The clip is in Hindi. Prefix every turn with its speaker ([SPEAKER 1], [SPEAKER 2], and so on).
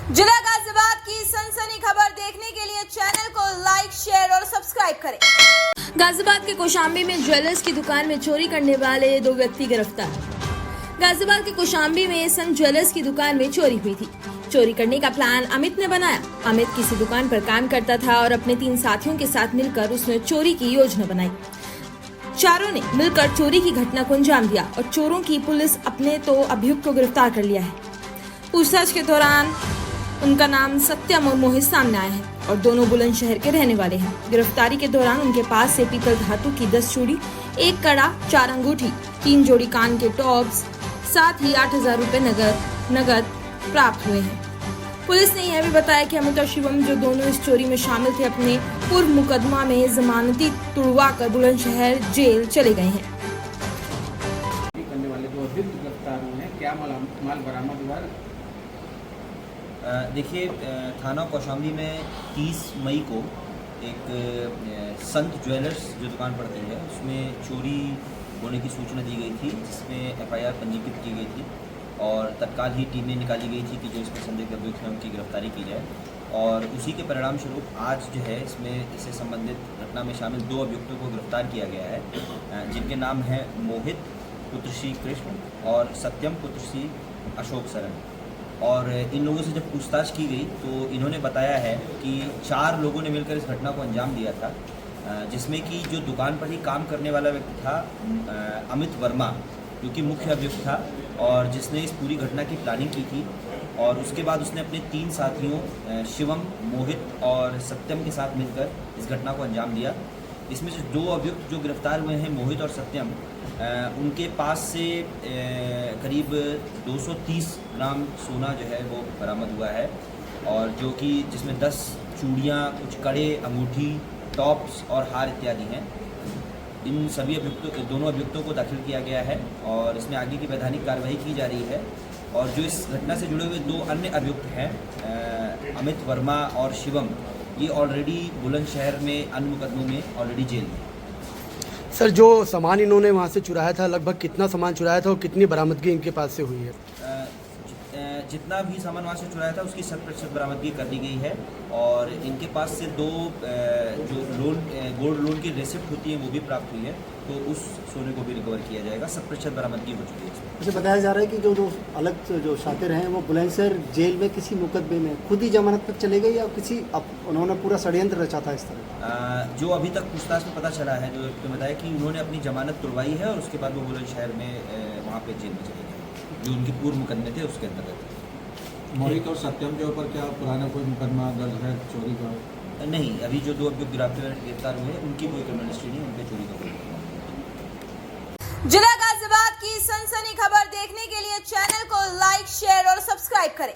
[SPEAKER 1] जिला गाजियाबाद की सनसनी खबर देखने के लिए चैनल को लाइक, शेयर और सब्सक्राइब करें। गाजियाबाद के कौशाम्बी में ज्वेलर्स की दुकान में चोरी करने वाले 2 व्यक्ति गिरफ्तार। गाजियाबाद के कौशाम्बी में सन ज्वेलर्स की दुकान में चोरी हुई थी। चोरी करने का प्लान अमित ने बनाया। अमित किसी दुकान पर काम करता था और अपने 3 साथियों के साथ मिलकर उसने चोरी की योजना बनाई। चारों ने मिलकर चोरी की घटना को अंजाम दिया और चोरों की पुलिस अपने तो अभियुक्त को गिरफ्तार कर लिया है। पूछताछ के दौरान उनका नाम सत्यम और मोहित सामने आया है और दोनों बुलंदशहर के रहने वाले हैं। गिरफ्तारी के दौरान उनके पास से पीतल धातु की 10 चूड़ी, 1 कड़ा, 4 अंगूठी, 3 जोड़ी कान के टॉप्स, साथ ही 8,000 रुपए नगद प्राप्त हुए हैं। पुलिस ने यह भी बताया कि अमित और शिवम, जो दोनों इस चोरी में शामिल थे, अपने पूर्व मुकदमा में जमानती तुड़वाकर बुलंदशहर जेल चले गए हैं।
[SPEAKER 2] करने वाले 2 अभियुक्त गिरफ्तार हुए हैं। क्या माल बरामद हुआ?
[SPEAKER 3] देखिए, थाना कौशाम्बी में 30 मई को एक संत ज्वेलर्स जो दुकान पड़ती है उसमें चोरी होने की सूचना दी गई थी, जिसमें FIR पंजीकृत की गई थी और तत्काल ही टीमें निकाली गई थी कि जो इसमें संदिग्ध अभियुक्त हैं उनकी गिरफ्तारी की जाए। और उसी के परिणाम स्वरूप आज जो है इसमें इससे संबंधित घटना में शामिल 2 अभियुक्तों को गिरफ्तार किया गया है, जिनके नाम हैं मोहित पुत्र श्री कृष्ण और सत्यम पुत्र श्री अशोक सरन। और इन लोगों से जब पूछताछ की गई तो इन्होंने बताया है कि 4 लोगों ने मिलकर इस घटना को अंजाम दिया था, जिसमें कि जो दुकान पर ही काम करने वाला व्यक्ति था अमित वर्मा, जो कि मुख्य अभियुक्त था और जिसने इस पूरी घटना की प्लानिंग की थी। और उसके बाद उसने अपने 3 साथियों शिवम, मोहित और सत्यम के साथ मिलकर इस घटना को अंजाम दिया। इसमें से 2 अभियुक्त जो गिरफ्तार हुए हैं, मोहित और सत्यम, उनके पास से करीब 230 ग्राम सोना जो है वो बरामद हुआ है और जो कि जिसमें 10 चूड़ियाँ, कुछ कड़े, अंगूठी, टॉप्स और हार इत्यादि हैं। इन सभी दोनों अभियुक्तों को दाखिल किया गया है और इसमें आगे की वैधानिक कार्रवाई की जा रही है। और जो इस घटना से जुड़े हुए 2 अन्य अभियुक्त हैं, अमित वर्मा और शिवम, ये ऑलरेडी बुलंदशहर में अन्य मुकदमों में ऑलरेडी जेल में।
[SPEAKER 4] सर, जो सामान इन्होंने वहाँ से चुराया था, लगभग कितना सामान चुराया था और कितनी बरामदगी इनके पास से हुई है?
[SPEAKER 3] जितना भी सामान वहाँ से चुराया था उसकी 100% बरामदगी कर दी गई है और इनके पास से 2 जो गोल्ड लोन की रेसिप्ट होती है वो भी प्राप्त हुई है, तो उस सोने को भी रिकवर किया जाएगा। 100% बरामदगी हो चुकी है।
[SPEAKER 5] मुझे बताया जा रहा है कि जो अलग जो शातिर हैं वो बुलंदशहर जेल में किसी मुकदमे में खुद ही जमानत पर चले गए या किसी उन्होंने पूरा षड्यंत्र रचा था इस तरह?
[SPEAKER 3] जो अभी तक पूछताछ में पता चला है, जो बताया कि उन्होंने अपनी जमानत तुड़वाई है और उसके बाद वो बुलंदशहर में वहाँ पे जेल में चले गए, जो उनके पूर्व मुकदमे थे उसके अंतर्गत।
[SPEAKER 2] मोहित और सत्यम के ऊपर क्या पुराना कोई मुकदमा दर्ज है चोरी का?
[SPEAKER 3] नहीं, अभी जो 2 अभियुक्त गिरफ्तार हुए हैं उनकी कोई क्रिमिनल हिस्ट्री नहीं, उनके चोरी का कोई।
[SPEAKER 1] जिला गाजियाबाद की सनसनी खबर देखने के लिए चैनल को लाइक, शेयर और सब्सक्राइब करें।